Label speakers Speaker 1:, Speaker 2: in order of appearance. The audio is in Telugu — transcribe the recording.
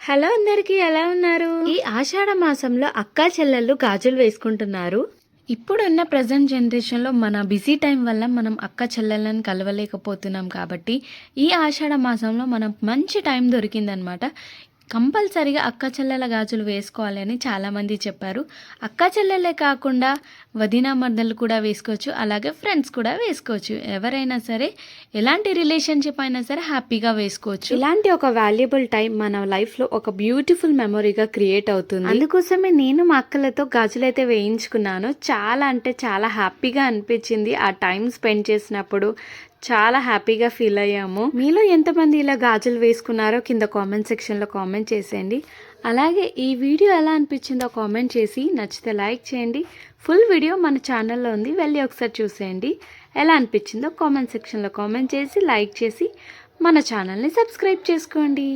Speaker 1: హలో అందరికీ ఎలా ఉన్నారు? ఈ ఆషాఢ మాసంలో అక్కా చెల్లెళ్ళు గాజులు వేసుకుంటున్నారు. ఇప్పుడున్న ప్రజెంట్ జనరేషన్లో మన బిజీ టైం వల్ల మనం అక్క చెల్లెళ్ళని కలవలేకపోతున్నాం కాబట్టి ఈ ఆషాఢ మాసంలో మనం మంచి టైం దొరికిందనమాట. కంపల్సరీగా అక్క చెల్లెల గాజులు వేసుకోవాలి అని చాలామంది చెప్పారు. అక్క చెల్లెలే కాకుండా వదిన మర్దలు కూడా వేసుకోవచ్చు, అలాగే ఫ్రెండ్స్ కూడా వేసుకోవచ్చు. ఎవరైనా సరే ఎలాంటి రిలేషన్షిప్ అయినా సరే హ్యాపీగా వేసుకోవచ్చు. ఇలాంటి ఒక వాల్యుబుల్ టైం మన లైఫ్లో ఒక బ్యూటిఫుల్ మెమొరీగా క్రియేట్ అవుతుంది. అందుకోసమే నేను మా అక్కలతో గాజులు అయితే వేయించుకున్నాను. చాలా అంటే చాలా హ్యాపీగా అనిపించింది ఆ టైం స్పెండ్ చేసినప్పుడు. చాలా హ్యాపీగా ఫీల్ అయ్యాము. మీలో ఎంతమంది ఇలా గాజులు వేసుకున్నారో కింద కామెంట్ సెక్షన్లో కామెంట్ చేసేయండి. అలాగే ఈ వీడియో ఎలా అనిపించిందో కామెంట్ చేసి నచ్చితే లైక్ చేయండి. ఫుల్ వీడియో మన ఛానల్లో ఉంది, వెళ్ళి ఒకసారి చూసేయండి. ఎలా అనిపించిందో కామెంట్ సెక్షన్లో కామెంట్ చేసి లైక్ చేసి మన ఛానల్ని సబ్స్క్రైబ్ చేసుకోండి.